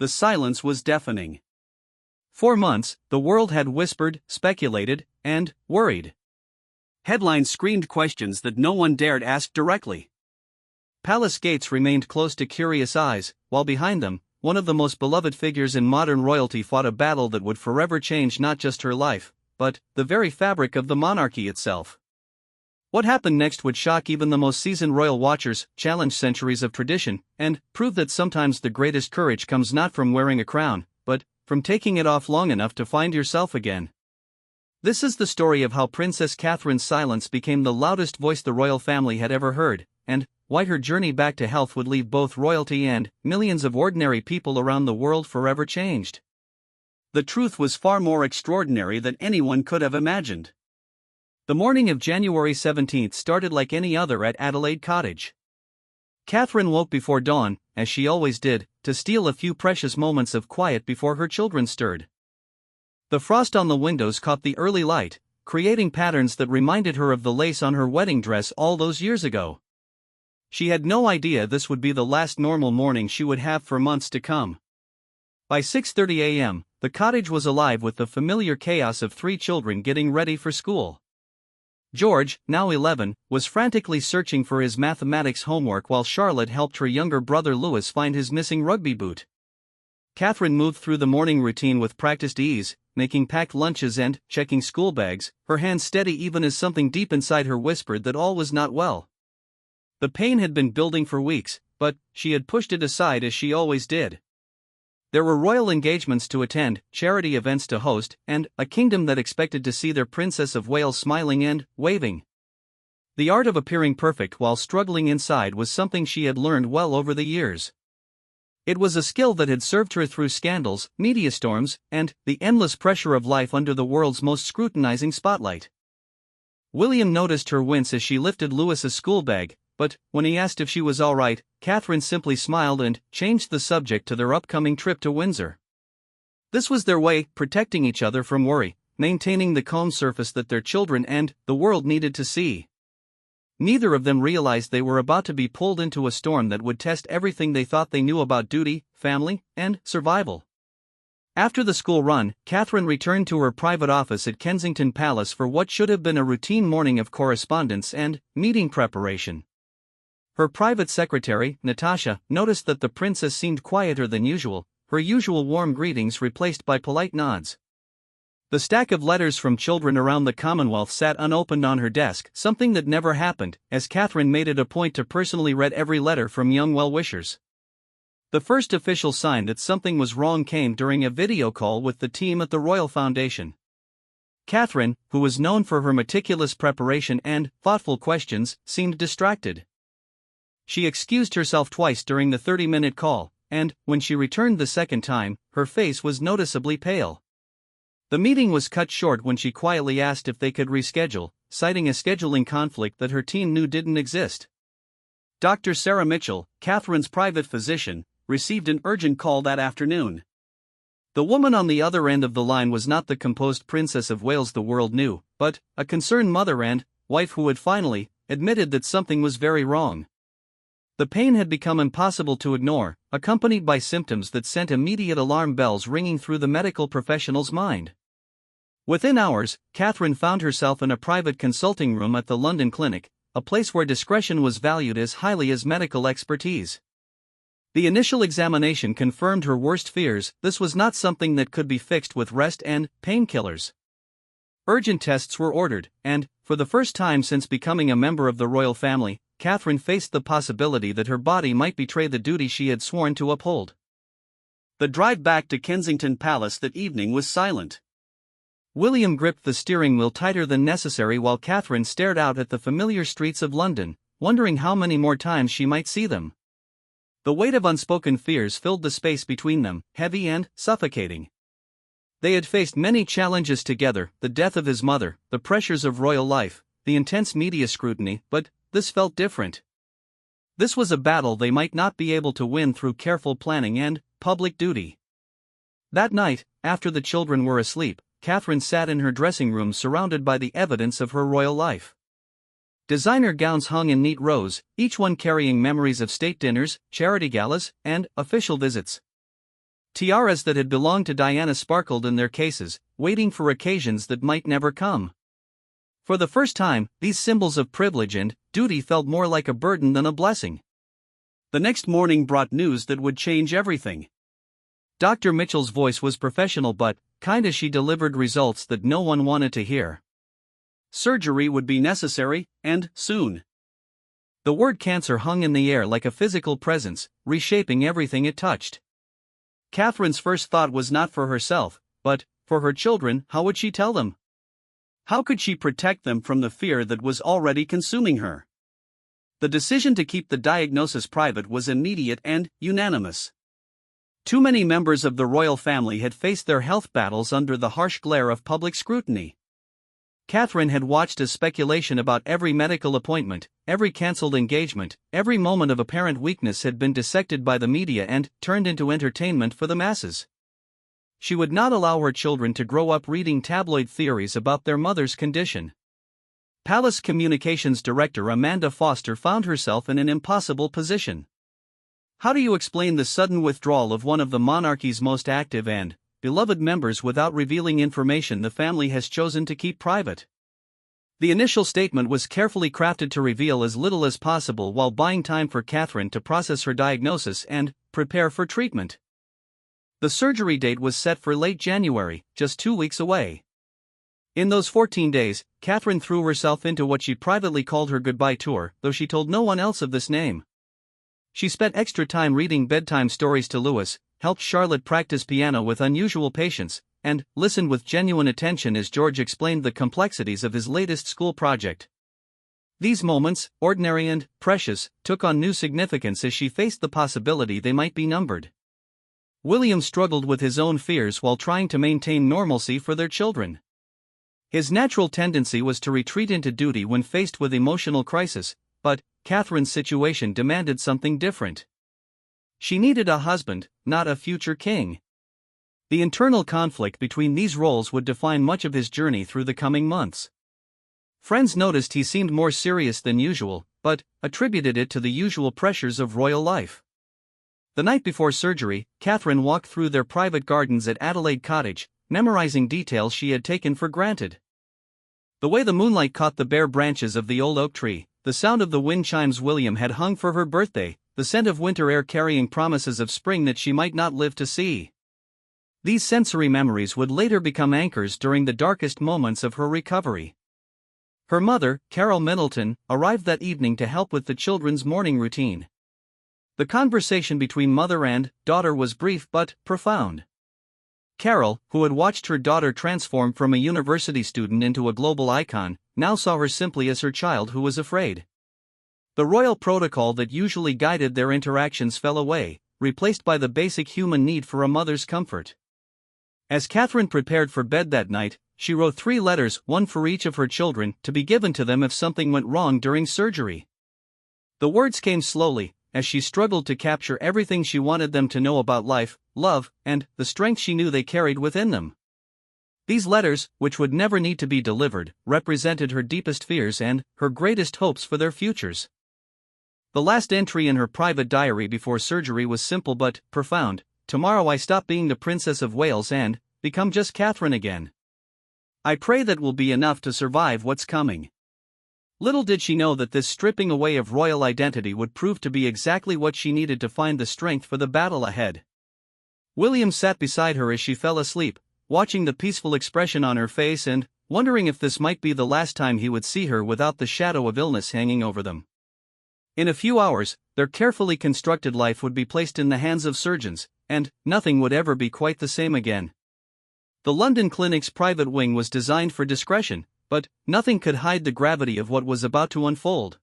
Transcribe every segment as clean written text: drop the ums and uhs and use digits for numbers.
the silence was deafening. For months, the world had whispered, speculated, and worried. Headlines screamed questions that no one dared ask directly. Palace gates remained closed to curious eyes, while behind them, one of the most beloved figures in modern royalty fought a battle that would forever change not just her life, but the very fabric of the monarchy itself. What happened next would shock even the most seasoned royal watchers, challenge centuries of tradition, and prove that sometimes the greatest courage comes not from wearing a crown, but from taking it off long enough to find yourself again. This is the story of how Princess Catherine's silence became the loudest voice the royal family had ever heard, and why her journey back to health would leave both royalty and millions of ordinary people around the world forever changed. The truth was far more extraordinary than anyone could have imagined. The morning of January 17 started like any other at Adelaide Cottage. Catherine woke before dawn, as she always did, to steal a few precious moments of quiet before her children stirred. The frost on the windows caught the early light, creating patterns that reminded her of the lace on her wedding dress all those years ago. She had no idea this would be the last normal morning she would have for months to come. By 6:30 a.m., the cottage was alive with the familiar chaos of 3 children getting ready for school. George, now 11, was frantically searching for his mathematics homework while Charlotte helped her younger brother Louis find his missing rugby boot. Catherine moved through the morning routine with practiced ease, making packed lunches and checking school bags, her hands steady even as something deep inside her whispered that all was not well. The pain had been building for weeks, but she had pushed it aside as she always did. There were royal engagements to attend, charity events to host, and a kingdom that expected to see their Princess of Wales smiling and waving. The art of appearing perfect while struggling inside was something she had learned well over the years. It was a skill that had served her through scandals, media storms, and the endless pressure of life under the world's most scrutinizing spotlight. William noticed her wince as she lifted Louis's school bag, but when he asked if she was all right, Catherine simply smiled and changed the subject to their upcoming trip to Windsor. This was their way, protecting each other from worry, maintaining the calm surface that their children and the world needed to see. Neither of them realized they were about to be pulled into a storm that would test everything they thought they knew about duty, family, and survival. After the school run, Catherine returned to her private office at Kensington Palace for what should have been a routine morning of correspondence and meeting preparation. Her private secretary, Natasha, noticed that the princess seemed quieter than usual, her usual warm greetings replaced by polite nods. The stack of letters from children around the Commonwealth sat unopened on her desk, something that never happened, as Catherine made it a point to personally read every letter from young well-wishers. The first official sign that something was wrong came during a video call with the team at the Royal Foundation. Catherine, who was known for her meticulous preparation and thoughtful questions, seemed distracted. She excused herself twice during the 30-minute call, and, when she returned the second time, her face was noticeably pale. The meeting was cut short when she quietly asked if they could reschedule, citing a scheduling conflict that her team knew didn't exist. Dr. Sarah Mitchell, Catherine's private physician, received an urgent call that afternoon. The woman on the other end of the line was not the composed Princess of Wales the world knew, but a concerned mother and wife who had finally admitted that something was very wrong. The pain had become impossible to ignore, accompanied by symptoms that sent immediate alarm bells ringing through the medical professional's mind. Within hours, Catherine found herself in a private consulting room at the London clinic, a place where discretion was valued as highly as medical expertise. The initial examination confirmed her worst fears. This was not something that could be fixed with rest and painkillers. Urgent tests were ordered, and, for the first time since becoming a member of the royal family, Catherine faced the possibility that her body might betray the duty she had sworn to uphold. The drive back to Kensington Palace that evening was silent. William gripped the steering wheel tighter than necessary while Catherine stared out at the familiar streets of London, wondering how many more times she might see them. The weight of unspoken fears filled the space between them, heavy and suffocating. They had faced many challenges together, the death of his mother, the pressures of royal life, the intense media scrutiny, but this felt different. This was a battle they might not be able to win through careful planning and public duty. That night, after the children were asleep, Catherine sat in her dressing room surrounded by the evidence of her royal life. Designer gowns hung in neat rows, each one carrying memories of state dinners, charity galas, and official visits. Tiaras that had belonged to Diana sparkled in their cases, waiting for occasions that might never come. For the first time, these symbols of privilege and duty felt more like a burden than a blessing. The next morning brought news that would change everything. Dr. Mitchell's voice was professional but kind as she delivered results that no one wanted to hear. Surgery would be necessary, and soon. The word cancer hung in the air like a physical presence, reshaping everything it touched. Catherine's first thought was not for herself, but for her children. How would she tell them? How could she protect them from the fear that was already consuming her? The decision to keep the diagnosis private was immediate and unanimous. Too many members of the royal family had faced their health battles under the harsh glare of public scrutiny. Catherine had watched as speculation about every medical appointment, every cancelled engagement, every moment of apparent weakness had been dissected by the media and turned into entertainment for the masses. She would not allow her children to grow up reading tabloid theories about their mother's condition. Palace Communications Director Amanda Foster found herself in an impossible position. How do you explain the sudden withdrawal of one of the monarchy's most active and beloved members without revealing information the family has chosen to keep private? The initial statement was carefully crafted to reveal as little as possible while buying time for Catherine to process her diagnosis and prepare for treatment. The surgery date was set for late January, just 2 weeks away. In those 14 days, Catherine threw herself into what she privately called her goodbye tour, though she told no one else of this name. She spent extra time reading bedtime stories to Louis, helped Charlotte practice piano with unusual patience, and listened with genuine attention as George explained the complexities of his latest school project. These moments, ordinary and precious, took on new significance as she faced the possibility they might be numbered. William struggled with his own fears while trying to maintain normalcy for their children. His natural tendency was to retreat into duty when faced with emotional crisis, but Catherine's situation demanded something different. She needed a husband, not a future king. The internal conflict between these roles would define much of his journey through the coming months. Friends noticed he seemed more serious than usual, but attributed it to the usual pressures of royal life. The night before surgery, Catherine walked through their private gardens at Adelaide Cottage, memorizing details she had taken for granted. The way the moonlight caught the bare branches of the old oak tree, the sound of the wind chimes William had hung for her birthday, the scent of winter air carrying promises of spring that she might not live to see. These sensory memories would later become anchors during the darkest moments of her recovery. Her mother, Carol Middleton, arrived that evening to help with the children's morning routine. The conversation between mother and daughter was brief but profound. Carol, who had watched her daughter transform from a university student into a global icon, now saw her simply as her child who was afraid. The royal protocol that usually guided their interactions fell away, replaced by the basic human need for a mother's comfort. As Catherine prepared for bed that night, she wrote 3 letters, one for each of her children, to be given to them if something went wrong during surgery. The words came slowly, as she struggled to capture everything she wanted them to know about life, love, and the strength she knew they carried within them. These letters, which would never need to be delivered, represented her deepest fears and her greatest hopes for their futures. The last entry in her private diary before surgery was simple but profound. Tomorrow I stop being the Princess of Wales and become just Catherine again. I pray that will be enough to survive what's coming. Little did she know that this stripping away of royal identity would prove to be exactly what she needed to find the strength for the battle ahead. William sat beside her as she fell asleep, watching the peaceful expression on her face and wondering if this might be the last time he would see her without the shadow of illness hanging over them. In a few hours, their carefully constructed life would be placed in the hands of surgeons, and nothing would ever be quite the same again. The London Clinic's private wing was designed for discretion, but nothing could hide the gravity of what was about to unfold.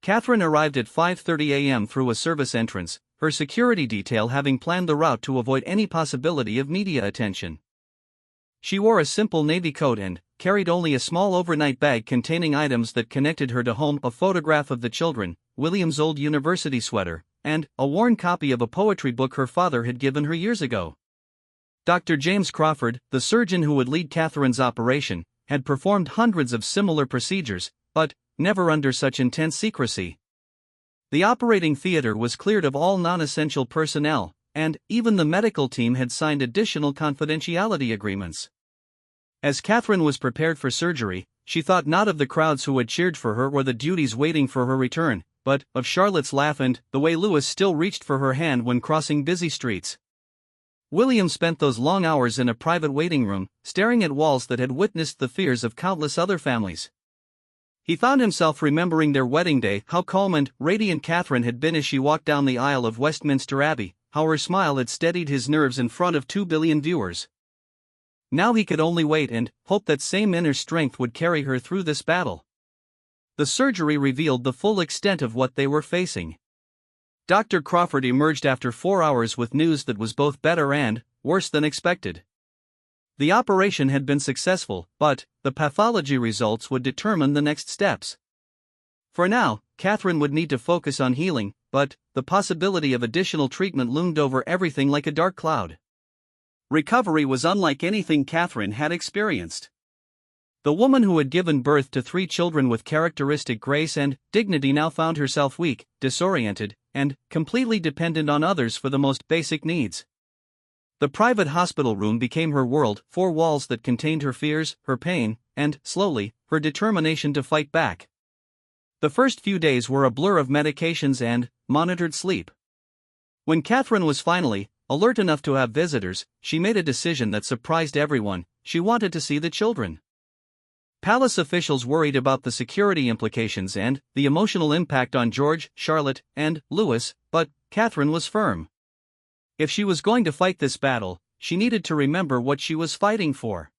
Catherine arrived at 5:30 a.m. through a service entrance, her security detail having planned the route to avoid any possibility of media attention. She wore a simple navy coat and carried only a small overnight bag containing items that connected her to home: a photograph of the children, William's old university sweater, and a worn copy of a poetry book her father had given her years ago. Dr. James Crawford, the surgeon who would lead Catherine's operation, had performed hundreds of similar procedures, but never under such intense secrecy. The operating theater was cleared of all non-essential personnel, and even the medical team had signed additional confidentiality agreements. As Catherine was prepared for surgery, she thought not of the crowds who had cheered for her or the duties waiting for her return, but of Charlotte's laugh and the way Louis still reached for her hand when crossing busy streets. William spent those long hours in a private waiting room, staring at walls that had witnessed the fears of countless other families. He found himself remembering their wedding day, how calm and radiant Catherine had been as she walked down the aisle of Westminster Abbey, how her smile had steadied his nerves in front of 2 billion viewers. Now he could only wait and hope that same inner strength would carry her through this battle. The surgery revealed the full extent of what they were facing. Dr. Crawford emerged after 4 hours with news that was both better and worse than expected. The operation had been successful, but the pathology results would determine the next steps. For now, Catherine would need to focus on healing, but the possibility of additional treatment loomed over everything like a dark cloud. Recovery was unlike anything Catherine had experienced. The woman who had given birth to 3 children with characteristic grace and dignity now found herself weak, disoriented, and completely dependent on others for the most basic needs. The private hospital room became her world, 4 walls that contained her fears, her pain, and, slowly, her determination to fight back. The first few days were a blur of medications and monitored sleep. When Catherine was finally alert enough to have visitors, she made a decision that surprised everyone: she wanted to see the children. Palace officials worried about the security implications and the emotional impact on George, Charlotte, and Louis, but Catherine was firm. If she was going to fight this battle, she needed to remember what she was fighting for.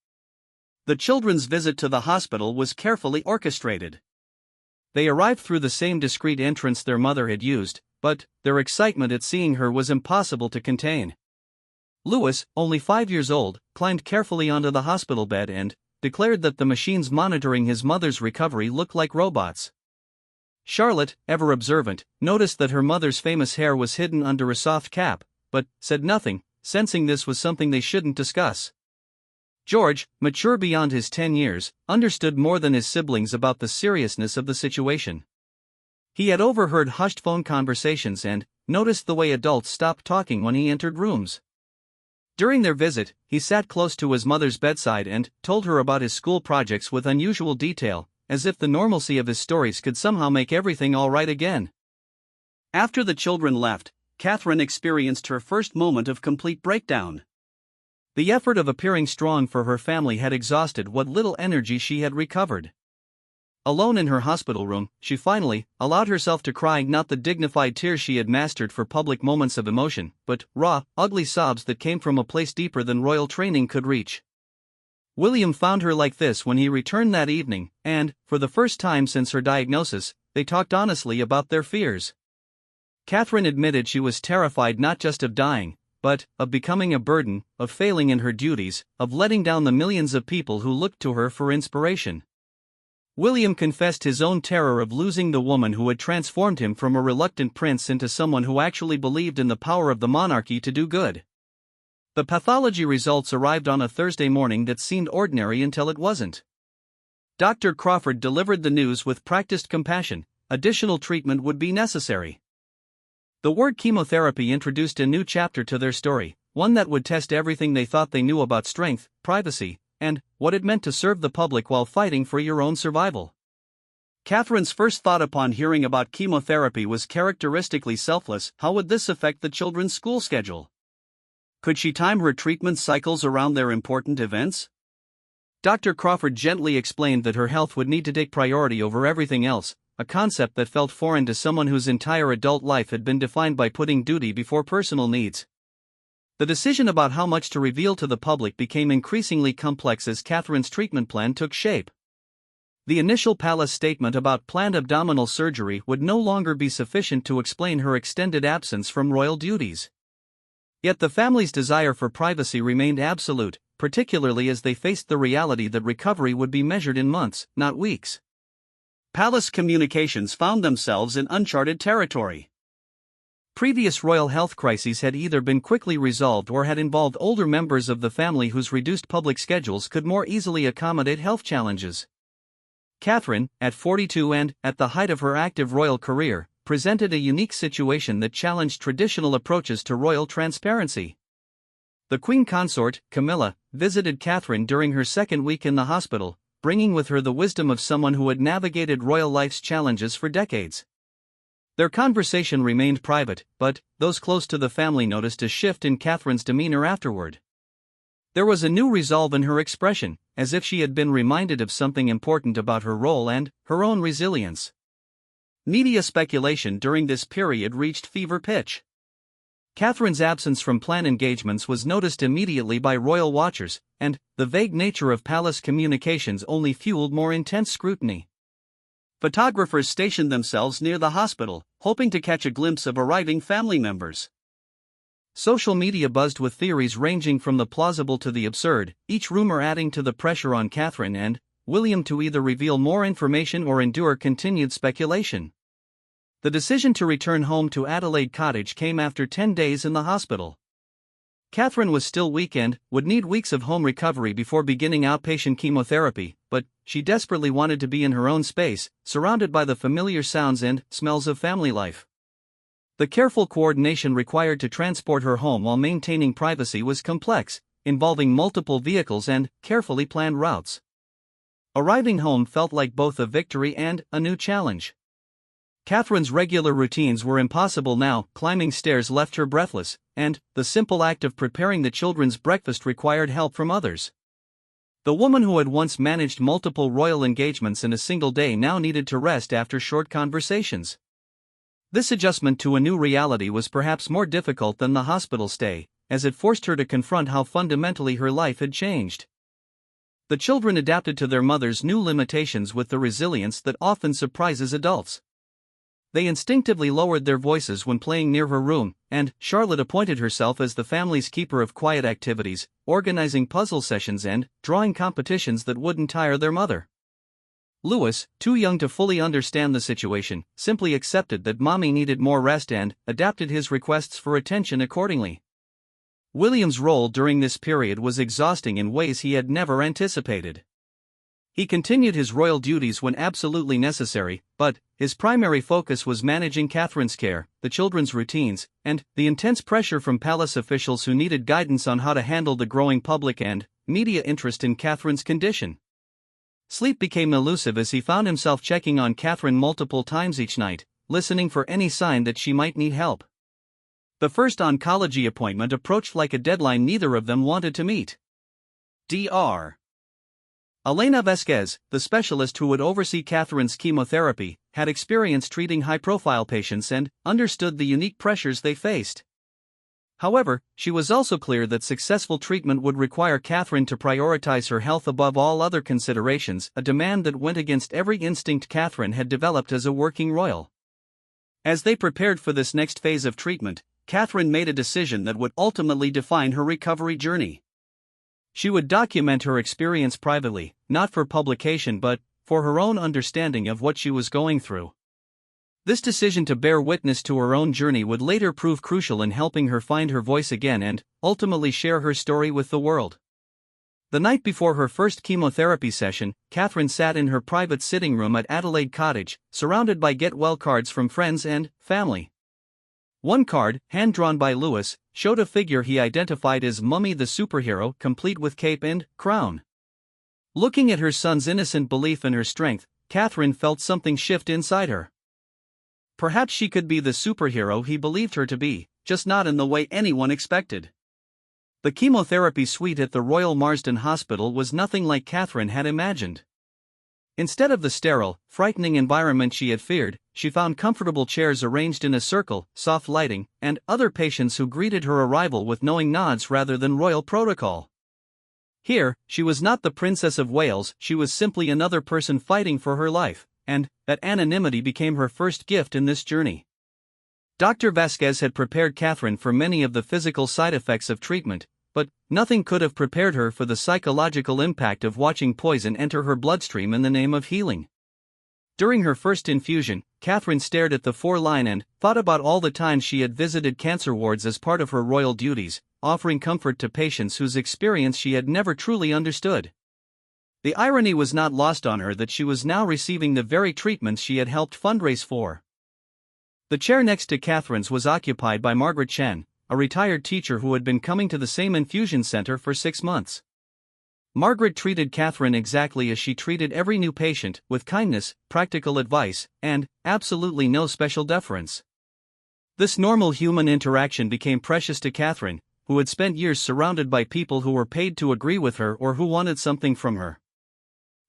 The children's visit to the hospital was carefully orchestrated. They arrived through the same discreet entrance their mother had used, but their excitement at seeing her was impossible to contain. Louis, only 5 years old, climbed carefully onto the hospital bed and declared that the machines monitoring his mother's recovery looked like robots. Charlotte, ever observant, noticed that her mother's famous hair was hidden under a soft cap, but said nothing, sensing this was something they shouldn't discuss. George, mature beyond his 10 years, understood more than his siblings about the seriousness of the situation. He had overheard hushed phone conversations and noticed the way adults stopped talking when he entered rooms. During their visit, he sat close to his mother's bedside and told her about his school projects with unusual detail, as if the normalcy of his stories could somehow make everything all right again. After the children left, Catherine experienced her first moment of complete breakdown. The effort of appearing strong for her family had exhausted what little energy she had recovered. Alone in her hospital room, she finally allowed herself to cry, not the dignified tears she had mastered for public moments of emotion, but raw, ugly sobs that came from a place deeper than royal training could reach. William found her like this when he returned that evening, and, for the first time since her diagnosis, they talked honestly about their fears. Catherine admitted she was terrified not just of dying, but of becoming a burden, of failing in her duties, of letting down the millions of people who looked to her for inspiration. William confessed his own terror of losing the woman who had transformed him from a reluctant prince into someone who actually believed in the power of the monarchy to do good. The pathology results arrived on a Thursday morning that seemed ordinary until it wasn't. Dr. Crawford delivered the news with practiced compassion: additional treatment would be necessary. The word chemotherapy introduced a new chapter to their story, one that would test everything they thought they knew about strength, privacy, and what it meant to serve the public while fighting for your own survival. Catherine's first thought upon hearing about chemotherapy was characteristically selfless: how would this affect the children's school schedule? Could she time her treatment cycles around their important events? Dr. Crawford gently explained that her health would need to take priority over everything else, a concept that felt foreign to someone whose entire adult life had been defined by putting duty before personal needs. The decision about how much to reveal to the public became increasingly complex as Catherine's treatment plan took shape. The initial palace statement about planned abdominal surgery would no longer be sufficient to explain her extended absence from royal duties. Yet the family's desire for privacy remained absolute, particularly as they faced the reality that recovery would be measured in months, not weeks. Palace communications found themselves in uncharted territory. Previous royal health crises had either been quickly resolved or had involved older members of the family whose reduced public schedules could more easily accommodate health challenges. Catherine, at 42 and at the height of her active royal career, presented a unique situation that challenged traditional approaches to royal transparency. The Queen Consort, Camilla, visited Catherine during her second week in the hospital, bringing with her the wisdom of someone who had navigated royal life's challenges for decades. Their conversation remained private, but those close to the family noticed a shift in Catherine's demeanor afterward. There was a new resolve in her expression, as if she had been reminded of something important about her role and her own resilience. Media speculation during this period reached fever pitch. Catherine's absence from planned engagements was noticed immediately by royal watchers, and the vague nature of palace communications only fueled more intense scrutiny. Photographers stationed themselves near the hospital, hoping to catch a glimpse of arriving family members. Social media buzzed with theories ranging from the plausible to the absurd, each rumor adding to the pressure on Catherine and William to either reveal more information or endure continued speculation. The decision to return home to Adelaide Cottage came after 10 days in the hospital. Catherine was still weak and would need weeks of home recovery before beginning outpatient chemotherapy, but she desperately wanted to be in her own space, surrounded by the familiar sounds and smells of family life. The careful coordination required to transport her home while maintaining privacy was complex, involving multiple vehicles and carefully planned routes. Arriving home felt like both a victory and a new challenge. Catherine's regular routines were impossible now. Climbing stairs left her breathless, and the simple act of preparing the children's breakfast required help from others. The woman who had once managed multiple royal engagements in a single day now needed to rest after short conversations. This adjustment to a new reality was perhaps more difficult than the hospital stay, as it forced her to confront how fundamentally her life had changed. The children adapted to their mother's new limitations with the resilience that often surprises adults. They instinctively lowered their voices when playing near her room, and Charlotte appointed herself as the family's keeper of quiet activities, organizing puzzle sessions and drawing competitions that wouldn't tire their mother. Louis, too young to fully understand the situation, simply accepted that mommy needed more rest and adapted his requests for attention accordingly. William's role during this period was exhausting in ways he had never anticipated. He continued his royal duties when absolutely necessary, but his primary focus was managing Catherine's care, the children's routines, and the intense pressure from palace officials who needed guidance on how to handle the growing public and media interest in Catherine's condition. Sleep became elusive as he found himself checking on Catherine multiple times each night, listening for any sign that she might need help. The first oncology appointment approached like a deadline neither of them wanted to meet. Dr. Elena Vasquez, the specialist who would oversee Catherine's chemotherapy, had experience treating high-profile patients and understood the unique pressures they faced. However, she was also clear that successful treatment would require Catherine to prioritize her health above all other considerations, a demand that went against every instinct Catherine had developed as a working royal. As they prepared for this next phase of treatment, Catherine made a decision that would ultimately define her recovery journey. She would document her experience privately, not for publication but for her own understanding of what she was going through. This decision to bear witness to her own journey would later prove crucial in helping her find her voice again and ultimately share her story with the world. The night before her first chemotherapy session, Catherine sat in her private sitting room at Adelaide Cottage, surrounded by get-well cards from friends and family. One card, hand-drawn by Louis, showed a figure he identified as Mummy the superhero, complete with cape and crown. Looking at her son's innocent belief in her strength, Catherine felt something shift inside her. Perhaps she could be the superhero he believed her to be, just not in the way anyone expected. The chemotherapy suite at the Royal Marsden Hospital was nothing like Catherine had imagined. Instead of the sterile, frightening environment she had feared, she found comfortable chairs arranged in a circle, soft lighting, and other patients who greeted her arrival with knowing nods rather than royal protocol. Here, she was not the Princess of Wales, she was simply another person fighting for her life, and that anonymity became her first gift in this journey. Dr. Vasquez had prepared Catherine for many of the physical side effects of treatment, but nothing could have prepared her for the psychological impact of watching poison enter her bloodstream in the name of healing. During her first infusion, Catherine stared at the 4-line and thought about all the times she had visited cancer wards as part of her royal duties, offering comfort to patients whose experience she had never truly understood. The irony was not lost on her that she was now receiving the very treatments she had helped fundraise for. The chair next to Catherine's was occupied by Margaret Chen, a retired teacher who had been coming to the same infusion center for 6 months. Margaret treated Catherine exactly as she treated every new patient, with kindness, practical advice, and absolutely no special deference. This normal human interaction became precious to Catherine, who had spent years surrounded by people who were paid to agree with her or who wanted something from her.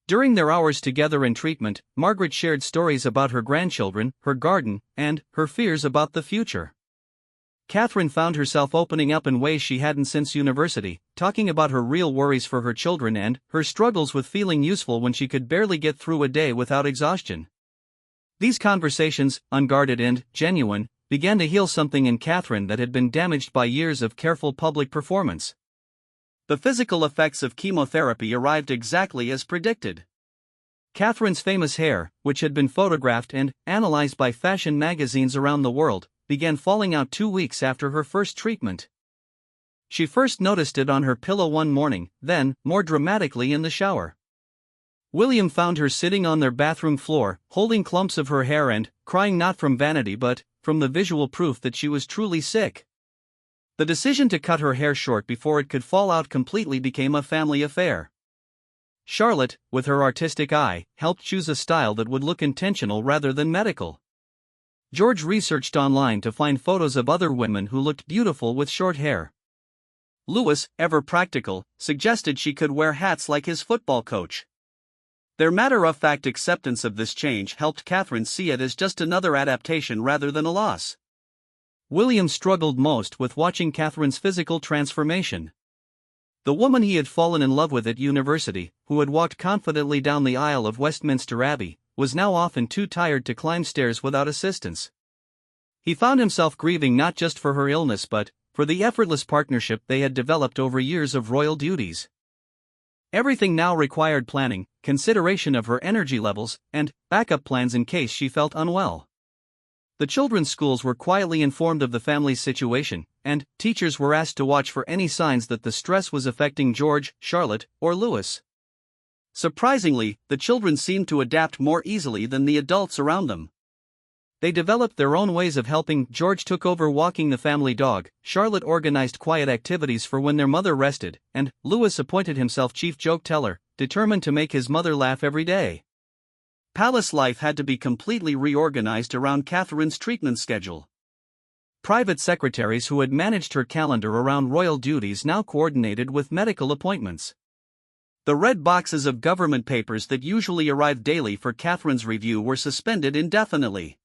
During their hours together in treatment, Margaret shared stories about her grandchildren, her garden, and her fears about the future. Catherine found herself opening up in ways she hadn't since university, talking about her real worries for her children and her struggles with feeling useful when she could barely get through a day without exhaustion. These conversations, unguarded and genuine, began to heal something in Catherine that had been damaged by years of careful public performance. The physical effects of chemotherapy arrived exactly as predicted. Catherine's famous hair, which had been photographed and analyzed by fashion magazines around the world, began falling out 2 weeks after her first treatment. She first noticed it on her pillow one morning, then, more dramatically, in the shower. William found her sitting on their bathroom floor, holding clumps of her hair and crying, not from vanity but from the visual proof that she was truly sick. The decision to cut her hair short before it could fall out completely became a family affair. Charlotte, with her artistic eye, helped choose a style that would look intentional rather than medical. George researched online to find photos of other women who looked beautiful with short hair. Louis, ever practical, suggested she could wear hats like his football coach. Their matter-of-fact acceptance of this change helped Catherine see it as just another adaptation rather than a loss. William struggled most with watching Catherine's physical transformation. The woman he had fallen in love with at university, who had walked confidently down the aisle of Westminster Abbey, was now often too tired to climb stairs without assistance. He found himself grieving not just for her illness but for the effortless partnership they had developed over years of royal duties. Everything now required planning, consideration of her energy levels, and backup plans in case she felt unwell. The children's schools were quietly informed of the family's situation, and teachers were asked to watch for any signs that the stress was affecting George, Charlotte, or Louis. Surprisingly, the children seemed to adapt more easily than the adults around them. They developed their own ways of helping. George took over walking the family dog, Charlotte organized quiet activities for when their mother rested, and Louis appointed himself chief joke teller, determined to make his mother laugh every day. Palace life had to be completely reorganized around Catherine's treatment schedule. Private secretaries who had managed her calendar around royal duties now coordinated with medical appointments. The red boxes of government papers that usually arrived daily for Catherine's review were suspended indefinitely.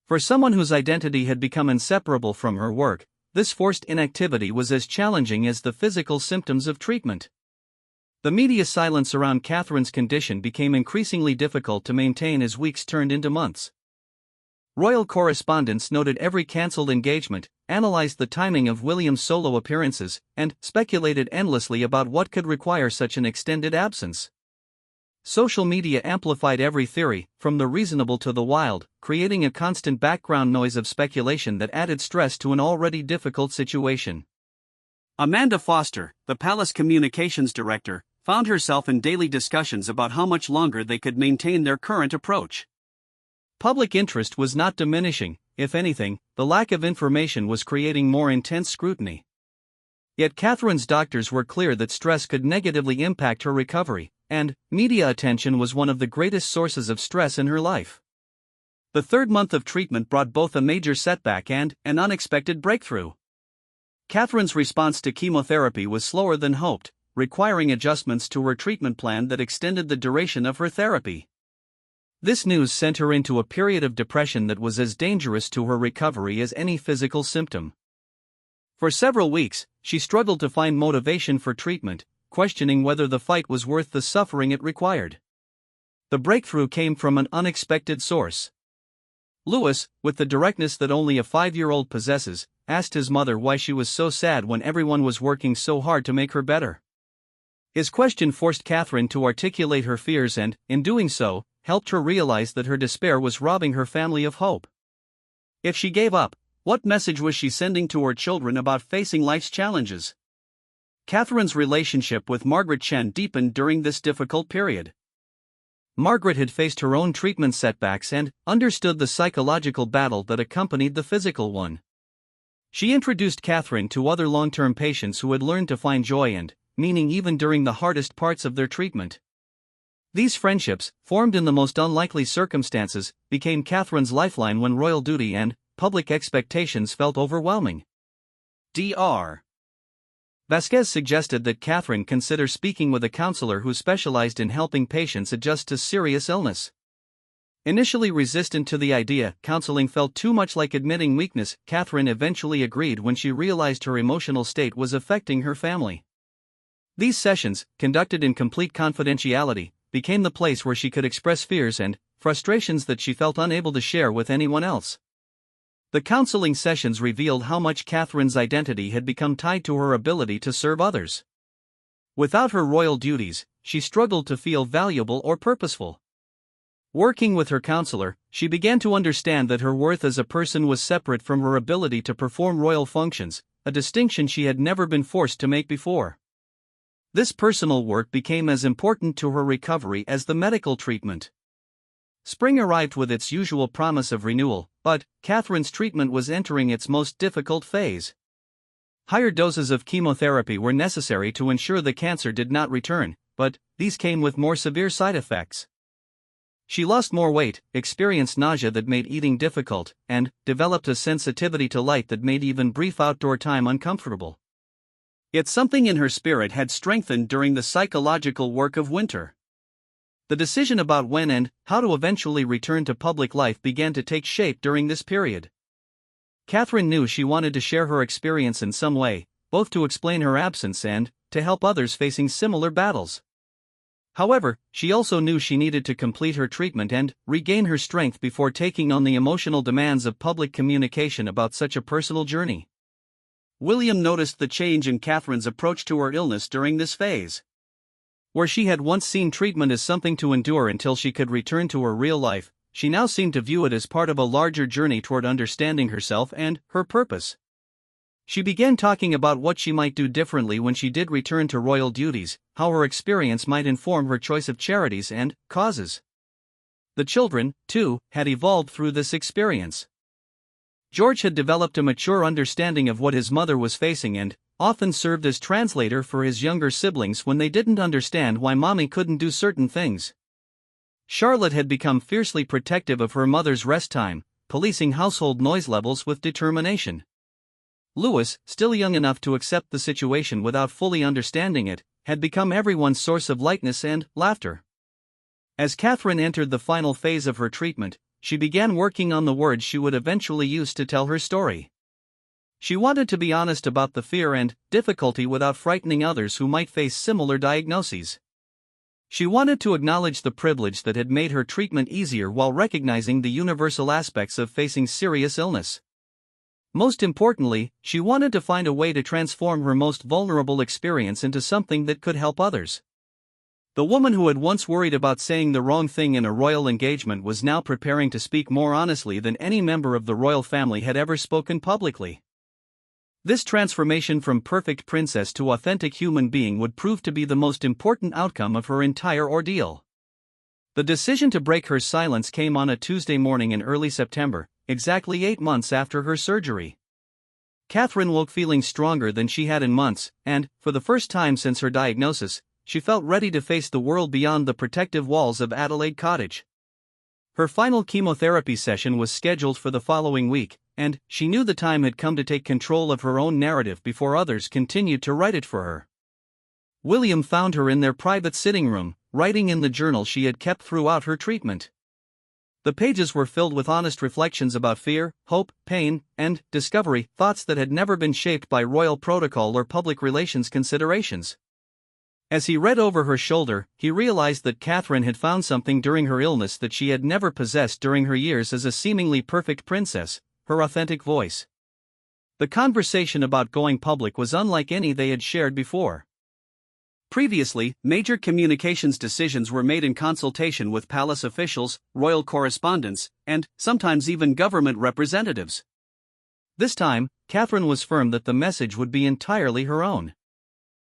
For someone whose identity had become inseparable from her work, this forced inactivity was as challenging as the physical symptoms of treatment. The media silence around Catherine's condition became increasingly difficult to maintain as weeks turned into months. Royal correspondents noted every cancelled engagement, analyzed the timing of William's solo appearances, and speculated endlessly about what could require such an extended absence. Social media amplified every theory, from the reasonable to the wild, creating a constant background noise of speculation that added stress to an already difficult situation. Amanda Foster, the palace communications director, found herself in daily discussions about how much longer they could maintain their current approach. Public interest was not diminishing; if anything, the lack of information was creating more intense scrutiny. Yet Catherine's doctors were clear that stress could negatively impact her recovery, and media attention was one of the greatest sources of stress in her life. The third month of treatment brought both a major setback and an unexpected breakthrough. Catherine's response to chemotherapy was slower than hoped, requiring adjustments to her treatment plan that extended the duration of her therapy. This news sent her into a period of depression that was as dangerous to her recovery as any physical symptom. For several weeks, she struggled to find motivation for treatment, questioning whether the fight was worth the suffering it required. The breakthrough came from an unexpected source. Louis, with the directness that only a 5-year-old possesses, asked his mother why she was so sad when everyone was working so hard to make her better. His question forced Catherine to articulate her fears and, in doing so, helped her realize that her despair was robbing her family of hope. If she gave up, what message was she sending to her children about facing life's challenges? Catherine's relationship with Margaret Chen deepened during this difficult period. Margaret had faced her own treatment setbacks and understood the psychological battle that accompanied the physical one. She introduced Catherine to other long-term patients who had learned to find joy and meaning even during the hardest parts of their treatment. These friendships, formed in the most unlikely circumstances, became Catherine's lifeline when royal duty and public expectations felt overwhelming. Dr. Vasquez suggested that Catherine consider speaking with a counselor who specialized in helping patients adjust to serious illness. Initially resistant to the idea, counseling felt too much like admitting weakness. Catherine eventually agreed when she realized her emotional state was affecting her family. These sessions, conducted in complete confidentiality, became the place where she could express fears and frustrations that she felt unable to share with anyone else. The counseling sessions revealed how much Catherine's identity had become tied to her ability to serve others. Without her royal duties, she struggled to feel valuable or purposeful. Working with her counselor, she began to understand that her worth as a person was separate from her ability to perform royal functions, a distinction she had never been forced to make before. This personal work became as important to her recovery as the medical treatment. Spring arrived with its usual promise of renewal, but Catherine's treatment was entering its most difficult phase. Higher doses of chemotherapy were necessary to ensure the cancer did not return, but these came with more severe side effects. She lost more weight, experienced nausea that made eating difficult, and developed a sensitivity to light that made even brief outdoor time uncomfortable. Yet something in her spirit had strengthened during the psychological work of winter. The decision about when and how to eventually return to public life began to take shape during this period. Catherine knew she wanted to share her experience in some way, both to explain her absence and to help others facing similar battles. However, she also knew she needed to complete her treatment and regain her strength before taking on the emotional demands of public communication about such a personal journey. William noticed the change in Catherine's approach to her illness during this phase. Where she had once seen treatment as something to endure until she could return to her real life, she now seemed to view it as part of a larger journey toward understanding herself and her purpose. She began talking about what she might do differently when she did return to royal duties, how her experience might inform her choice of charities and causes. The children, too, had evolved through this experience. George had developed a mature understanding of what his mother was facing and often served as translator for his younger siblings when they didn't understand why Mommy couldn't do certain things. Charlotte had become fiercely protective of her mother's rest time, policing household noise levels with determination. Louis, still young enough to accept the situation without fully understanding it, had become everyone's source of lightness and laughter. As Catherine entered the final phase of her treatment, she began working on the words she would eventually use to tell her story. She wanted to be honest about the fear and difficulty without frightening others who might face similar diagnoses. She wanted to acknowledge the privilege that had made her treatment easier while recognizing the universal aspects of facing serious illness. Most importantly, she wanted to find a way to transform her most vulnerable experience into something that could help others. The woman who had once worried about saying the wrong thing in a royal engagement was now preparing to speak more honestly than any member of the royal family had ever spoken publicly. This transformation from perfect princess to authentic human being would prove to be the most important outcome of her entire ordeal. The decision to break her silence came on a Tuesday morning in early September, exactly 8 months after her surgery. Catherine woke feeling stronger than she had in months, and, for the first time since her diagnosis, she felt ready to face the world beyond the protective walls of Adelaide Cottage. Her final chemotherapy session was scheduled for the following week, and she knew the time had come to take control of her own narrative before others continued to write it for her. William found her in their private sitting room, writing in the journal she had kept throughout her treatment. The pages were filled with honest reflections about fear, hope, pain, and discovery, thoughts that had never been shaped by royal protocol or public relations considerations. As he read over her shoulder, he realized that Catherine had found something during her illness that she had never possessed during her years as a seemingly perfect princess: her authentic voice. The conversation about going public was unlike any they had shared before. Previously, major communications decisions were made in consultation with palace officials, royal correspondents, and sometimes even government representatives. This time, Catherine was firm that the message would be entirely her own.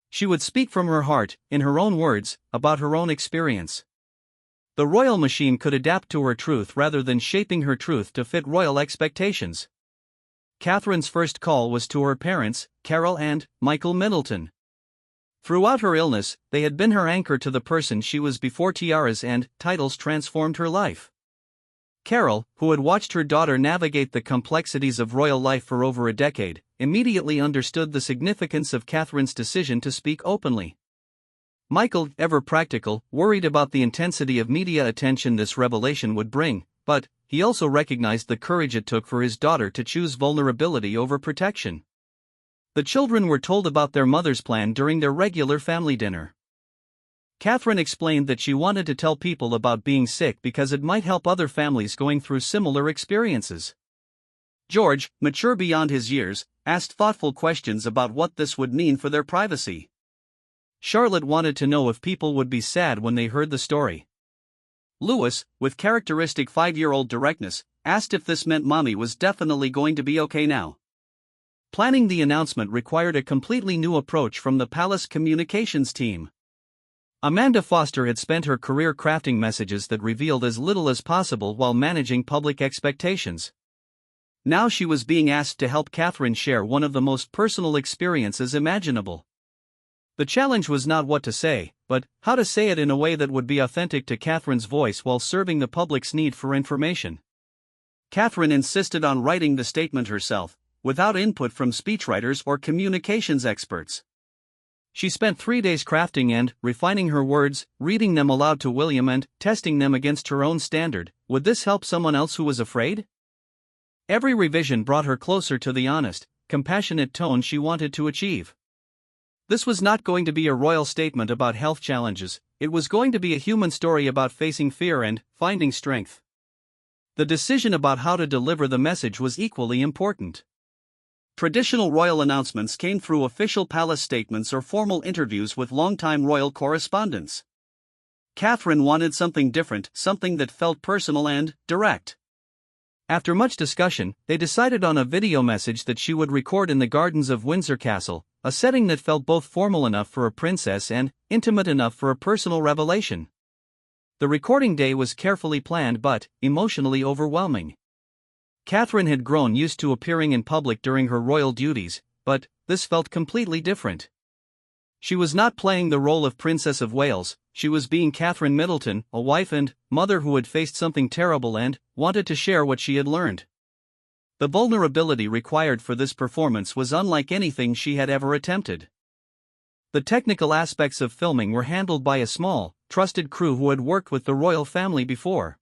She would speak from her heart, in her own words, about her own experience. The royal machine could adapt to her truth rather than shaping her truth to fit royal expectations. Catherine's first call was to her parents, Carol and Michael Middleton. Throughout her illness, they had been her anchor to the person she was before tiaras and titles transformed her life. Carol, who had watched her daughter navigate the complexities of royal life for over a decade, immediately understood the significance of Catherine's decision to speak openly. Michael, ever practical, worried about the intensity of media attention this revelation would bring, but he also recognized the courage it took for his daughter to choose vulnerability over protection. The children were told about their mother's plan during their regular family dinner. Catherine explained that she wanted to tell people about being sick because it might help other families going through similar experiences. George, mature beyond his years, asked thoughtful questions about what this would mean for their privacy. Charlotte wanted to know if people would be sad when they heard the story. Louis, with characteristic 5-year-old directness, asked if this meant Mommy was definitely going to be okay now. Planning the announcement required a completely new approach from the palace communications team. Amanda Foster had spent her career crafting messages that revealed as little as possible while managing public expectations. Now she was being asked to help Catherine share one of the most personal experiences imaginable. The challenge was not what to say, but how to say it in a way that would be authentic to Catherine's voice while serving the public's need for information. Catherine insisted on writing the statement herself, without input from speechwriters or communications experts. She spent 3 days crafting and refining her words, reading them aloud to William and testing them against her own standard. Would this help someone else who was afraid? Every revision brought her closer to the honest, compassionate tone she wanted to achieve. This was not going to be a royal statement about health challenges, it was going to be a human story about facing fear and finding strength. The decision about how to deliver the message was equally important. Traditional royal announcements came through official palace statements or formal interviews with longtime royal correspondents. Catherine wanted something different, something that felt personal and direct. After much discussion, they decided on a video message that she would record in the gardens of Windsor Castle, a setting that felt both formal enough for a princess and intimate enough for a personal revelation. The recording day was carefully planned but emotionally overwhelming. Catherine had grown used to appearing in public during her royal duties, but this felt completely different. She was not playing the role of Princess of Wales, she was being Catherine Middleton, a wife and mother who had faced something terrible and wanted to share what she had learned. The vulnerability required for this performance was unlike anything she had ever attempted. The technical aspects of filming were handled by a small, trusted crew who had worked with the royal family before.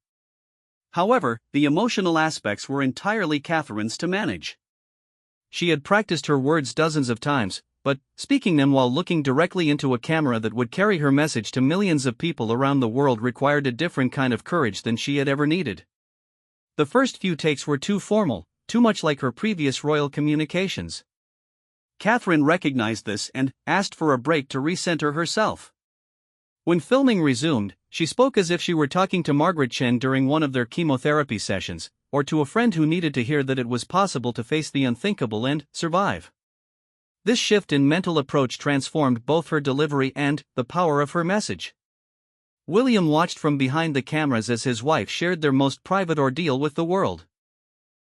However, the emotional aspects were entirely Catherine's to manage. She had practiced her words dozens of times, but speaking them while looking directly into a camera that would carry her message to millions of people around the world required a different kind of courage than she had ever needed. The first few takes were too formal, too much like her previous royal communications. Catherine recognized this and asked for a break to recenter herself. When filming resumed, she spoke as if she were talking to Margaret Chen during one of their chemotherapy sessions, or to a friend who needed to hear that it was possible to face the unthinkable and survive. This shift in mental approach transformed both her delivery and the power of her message. William watched from behind the cameras as his wife shared their most private ordeal with the world.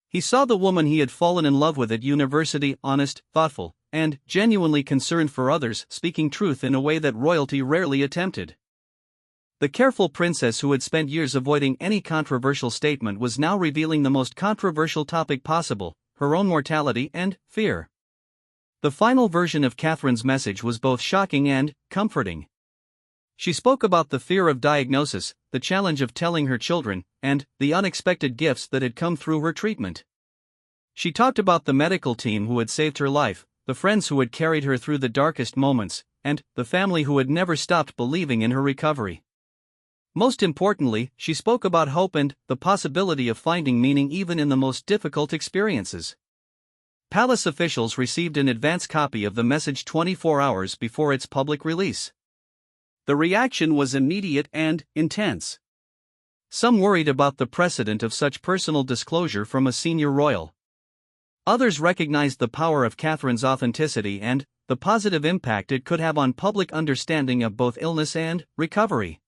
He saw the woman he had fallen in love with at university, honest, thoughtful, and genuinely concerned for others, speaking truth in a way that royalty rarely attempted. The careful princess who had spent years avoiding any controversial statement was now revealing the most controversial topic possible, her own mortality and fear. The final version of Catherine's message was both shocking and comforting. She spoke about the fear of diagnosis, the challenge of telling her children, and the unexpected gifts that had come through her treatment. She talked about the medical team who had saved her life, the friends who had carried her through the darkest moments, and the family who had never stopped believing in her recovery. Most importantly, she spoke about hope and the possibility of finding meaning even in the most difficult experiences. Palace officials received an advance copy of the message 24 hours before its public release. The reaction was immediate and intense. Some worried about the precedent of such personal disclosure from a senior royal. Others recognized the power of Catherine's authenticity and the positive impact it could have on public understanding of both illness and recovery.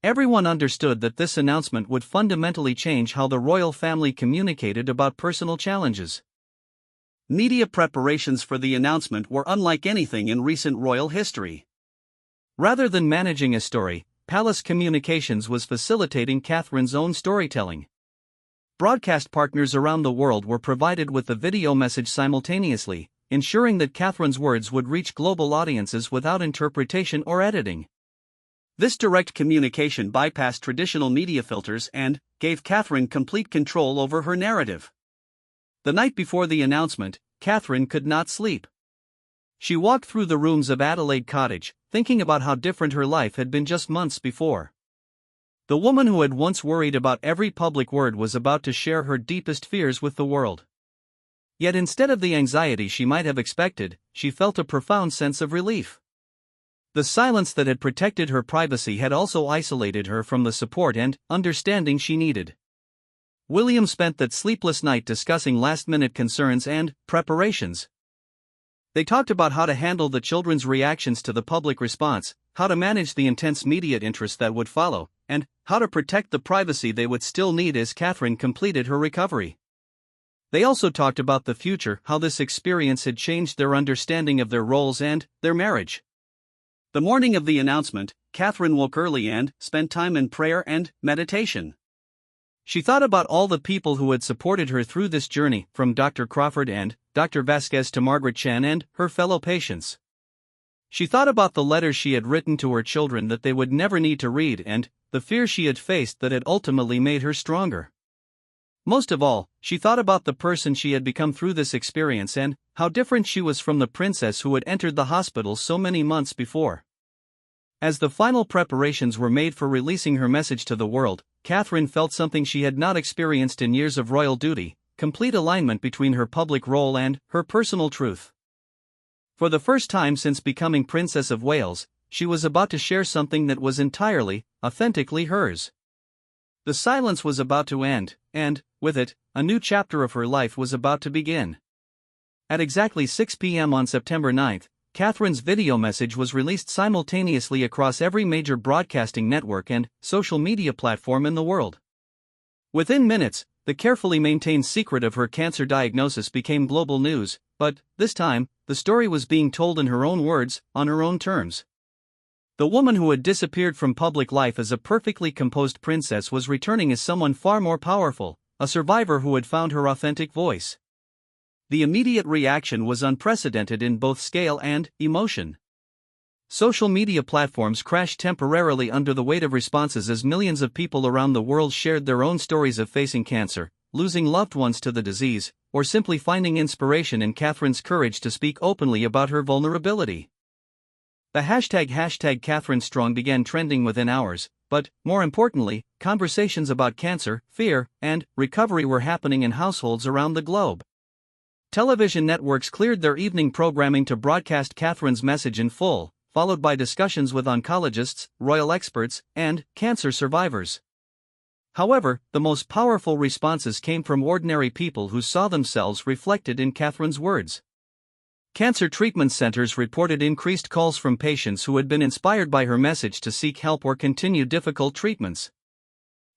Everyone understood that this announcement would fundamentally change how the royal family communicated about personal challenges. Media preparations for the announcement were unlike anything in recent royal history. Rather than managing a story, palace communications was facilitating Catherine's own storytelling. Broadcast partners around the world were provided with the video message simultaneously, ensuring that Catherine's words would reach global audiences without interpretation or editing. This direct communication bypassed traditional media filters and gave Catherine complete control over her narrative. The night before the announcement, Catherine could not sleep. She walked through the rooms of Adelaide Cottage, thinking about how different her life had been just months before. The woman who had once worried about every public word was about to share her deepest fears with the world. Yet instead of the anxiety she might have expected, she felt a profound sense of relief. The silence that had protected her privacy had also isolated her from the support and understanding she needed. William spent that sleepless night discussing last-minute concerns and preparations. They talked about how to handle the children's reactions to the public response, how to manage the intense media interest that would follow, and how to protect the privacy they would still need as Catherine completed her recovery. They also talked about the future, how this experience had changed their understanding of their roles and their marriage. The morning of the announcement, Catherine woke early and spent time in prayer and meditation. She thought about all the people who had supported her through this journey, from Dr. Crawford and Dr. Vasquez to Margaret Chan and her fellow patients. She thought about the letters she had written to her children that they would never need to read and the fear she had faced that had ultimately made her stronger. Most of all, she thought about the person she had become through this experience and how different she was from the princess who had entered the hospital so many months before. As the final preparations were made for releasing her message to the world, Catherine felt something she had not experienced in years of royal duty: complete alignment between her public role and her personal truth. For the first time since becoming Princess of Wales, she was about to share something that was entirely, authentically hers. The silence was about to end, and, with it, a new chapter of her life was about to begin. At exactly 6 p.m. on September 9, Catherine's video message was released simultaneously across every major broadcasting network and social media platform in the world. Within minutes, the carefully maintained secret of her cancer diagnosis became global news, but, this time, the story was being told in her own words, on her own terms. The woman who had disappeared from public life as a perfectly composed princess was returning as someone far more powerful, a survivor who had found her authentic voice. The immediate reaction was unprecedented in both scale and emotion. Social media platforms crashed temporarily under the weight of responses as millions of people around the world shared their own stories of facing cancer, losing loved ones to the disease, or simply finding inspiration in Catherine's courage to speak openly about her vulnerability. The hashtag Catherine Strong began trending within hours, but, more importantly, conversations about cancer, fear, and recovery were happening in households around the globe. Television networks cleared their evening programming to broadcast Catherine's message in full, followed by discussions with oncologists, royal experts, and cancer survivors. However, the most powerful responses came from ordinary people who saw themselves reflected in Catherine's words. Cancer treatment centers reported increased calls from patients who had been inspired by her message to seek help or continue difficult treatments.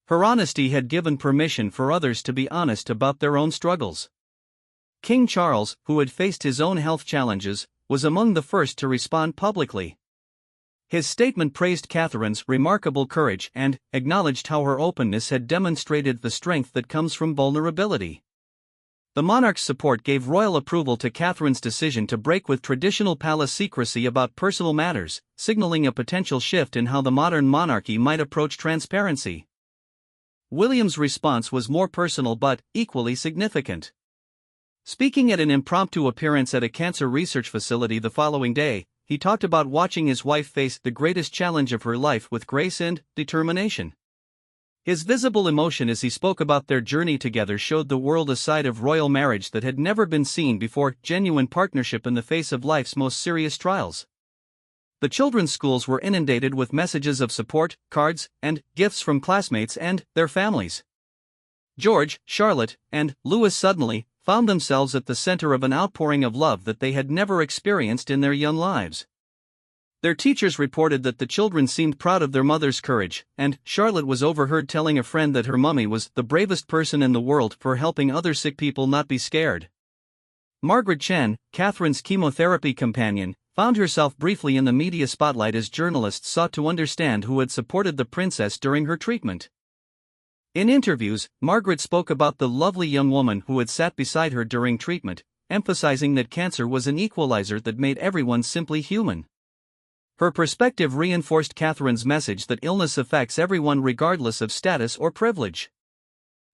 Her honesty had given permission for others to be honest about their own struggles. King Charles, who had faced his own health challenges, was among the first to respond publicly. His statement praised Catherine's remarkable courage and acknowledged how her openness had demonstrated the strength that comes from vulnerability. The monarch's support gave royal approval to Catherine's decision to break with traditional palace secrecy about personal matters, signaling a potential shift in how the modern monarchy might approach transparency. William's response was more personal but equally significant. Speaking at an impromptu appearance at a cancer research facility the following day, he talked about watching his wife face the greatest challenge of her life with grace and determination. His visible emotion as he spoke about their journey together showed the world a side of royal marriage that had never been seen before: genuine partnership in the face of life's most serious trials. The children's schools were inundated with messages of support, cards, and gifts from classmates and their families. George, Charlotte, and Louis suddenly found themselves at the center of an outpouring of love that they had never experienced in their young lives. Their teachers reported that the children seemed proud of their mother's courage, and Charlotte was overheard telling a friend that her mummy was the bravest person in the world for helping other sick people not be scared. Margaret Chen, Catherine's chemotherapy companion, found herself briefly in the media spotlight as journalists sought to understand who had supported the princess during her treatment. In interviews, Margaret spoke about the lovely young woman who had sat beside her during treatment, emphasizing that cancer was an equalizer that made everyone simply human. Her perspective reinforced Catherine's message that illness affects everyone regardless of status or privilege.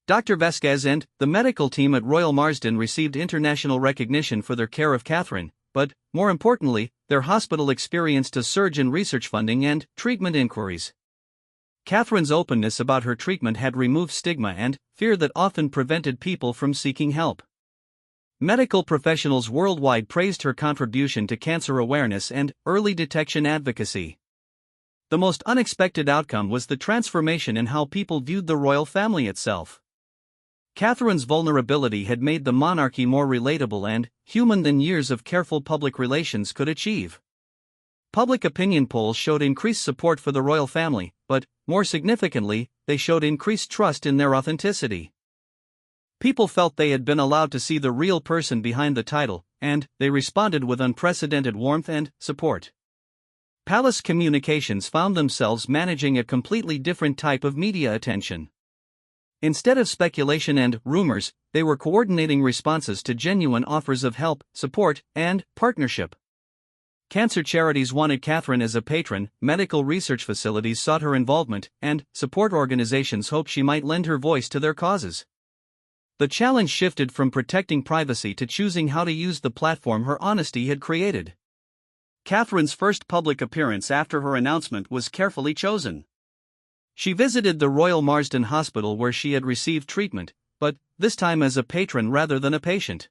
Dr. Vasquez and the medical team at Royal Marsden received international recognition for their care of Catherine, but, more importantly, their hospital experienced a surge in research funding and treatment inquiries. Catherine's openness about her treatment had removed stigma and fear that often prevented people from seeking help. Medical professionals worldwide praised her contribution to cancer awareness and early detection advocacy. The most unexpected outcome was the transformation in how people viewed the royal family itself. Catherine's vulnerability had made the monarchy more relatable and human than years of careful public relations could achieve. Public opinion polls showed increased support for the royal family, but, more significantly, they showed increased trust in their authenticity. People felt they had been allowed to see the real person behind the title, and they responded with unprecedented warmth and support. Palace communications found themselves managing a completely different type of media attention. Instead of speculation and rumors, they were coordinating responses to genuine offers of help, support, and partnership. Cancer charities wanted Catherine as a patron, medical research facilities sought her involvement, and support organizations hoped she might lend her voice to their causes. The challenge shifted from protecting privacy to choosing how to use the platform her honesty had created. Catherine's first public appearance after her announcement was carefully chosen. She visited the Royal Marsden Hospital where she had received treatment, but this time as a patron rather than a patient.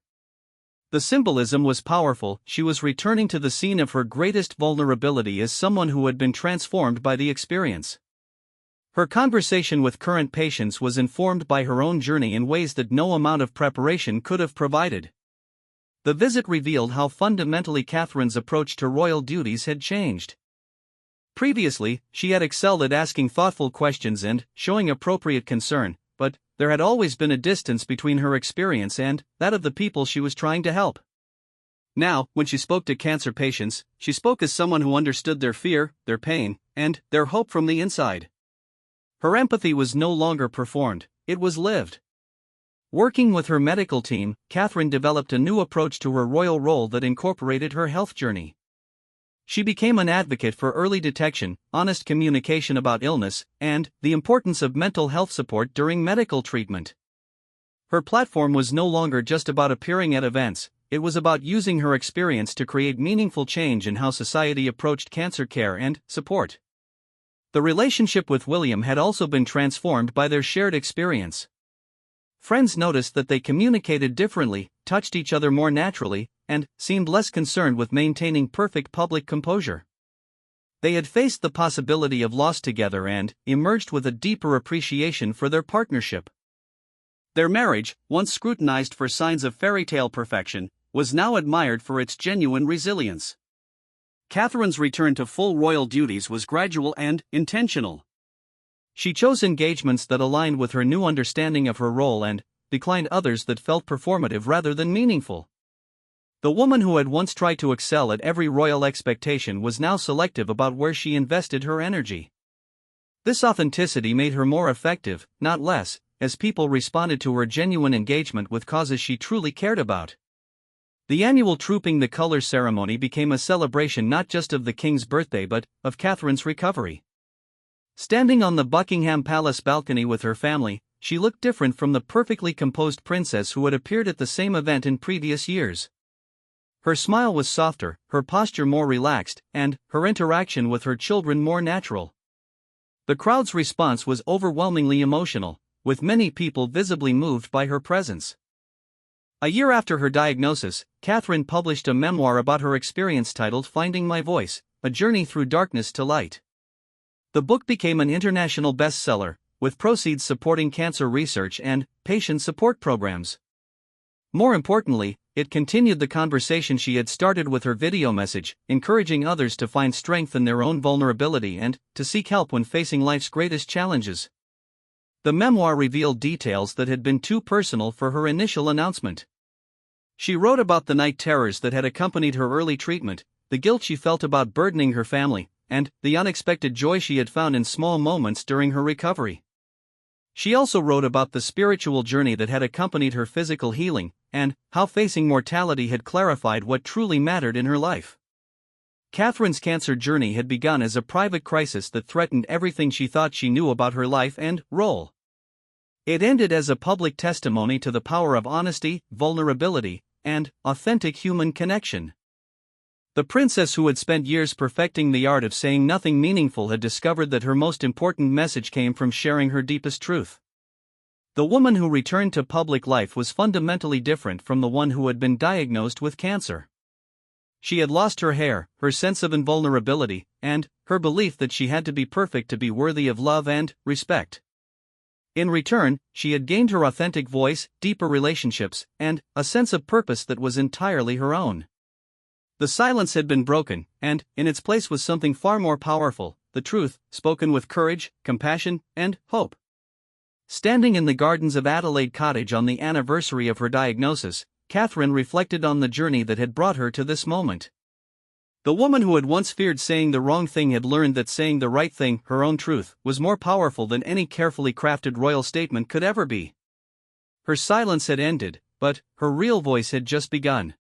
The symbolism was powerful. She was returning to the scene of her greatest vulnerability as someone who had been transformed by the experience. Her conversation with current patients was informed by her own journey in ways that no amount of preparation could have provided. The visit revealed how fundamentally Catherine's approach to royal duties had changed. Previously, she had excelled at asking thoughtful questions and showing appropriate concern, but there had always been a distance between her experience and that of the people she was trying to help. Now, when she spoke to cancer patients, she spoke as someone who understood their fear, their pain, and their hope from the inside. Her empathy was no longer performed, it was lived. Working with her medical team, Catherine developed a new approach to her royal role that incorporated her health journey. She became an advocate for early detection, honest communication about illness, and the importance of mental health support during medical treatment. Her platform was no longer just about appearing at events, it was about using her experience to create meaningful change in how society approached cancer care and support. The relationship with William had also been transformed by their shared experience. Friends noticed that they communicated differently, touched each other more naturally, and seemed less concerned with maintaining perfect public composure. They had faced the possibility of loss together and emerged with a deeper appreciation for their partnership. Their marriage, once scrutinized for signs of fairy tale perfection, was now admired for its genuine resilience. Catherine's return to full royal duties was gradual and intentional. She chose engagements that aligned with her new understanding of her role and declined others that felt performative rather than meaningful. The woman who had once tried to excel at every royal expectation was now selective about where she invested her energy. This authenticity made her more effective, not less, as people responded to her genuine engagement with causes she truly cared about. The annual Trooping the Colours ceremony became a celebration not just of the king's birthday but of Catherine's recovery. Standing on the Buckingham Palace balcony with her family, she looked different from the perfectly composed princess who had appeared at the same event in previous years. Her smile was softer, her posture more relaxed, and her interaction with her children more natural. The crowd's response was overwhelmingly emotional, with many people visibly moved by her presence. A year after her diagnosis, Catherine published a memoir about her experience titled Finding My Voice, A Journey Through Darkness to Light. The book became an international bestseller, with proceeds supporting cancer research and patient support programs. More importantly, it continued the conversation she had started with her video message, encouraging others to find strength in their own vulnerability and to seek help when facing life's greatest challenges. The memoir revealed details that had been too personal for her initial announcement. She wrote about the night terrors that had accompanied her early treatment, the guilt she felt about burdening her family, and the unexpected joy she had found in small moments during her recovery. She also wrote about the spiritual journey that had accompanied her physical healing, and how facing mortality had clarified what truly mattered in her life. Catherine's cancer journey had begun as a private crisis that threatened everything she thought she knew about her life and role. It ended as a public testimony to the power of honesty, vulnerability, and authentic human connection. The princess who had spent years perfecting the art of saying nothing meaningful had discovered that her most important message came from sharing her deepest truth. The woman who returned to public life was fundamentally different from the one who had been diagnosed with cancer. She had lost her hair, her sense of invulnerability, and her belief that she had to be perfect to be worthy of love and respect. In return, she had gained her authentic voice, deeper relationships, and a sense of purpose that was entirely her own. The silence had been broken, and in its place was something far more powerful, the truth, spoken with courage, compassion, and hope. Standing in the gardens of Adelaide Cottage on the anniversary of her diagnosis, Catherine reflected on the journey that had brought her to this moment. The woman who had once feared saying the wrong thing had learned that saying the right thing, her own truth, was more powerful than any carefully crafted royal statement could ever be. Her silence had ended, but her real voice had just begun.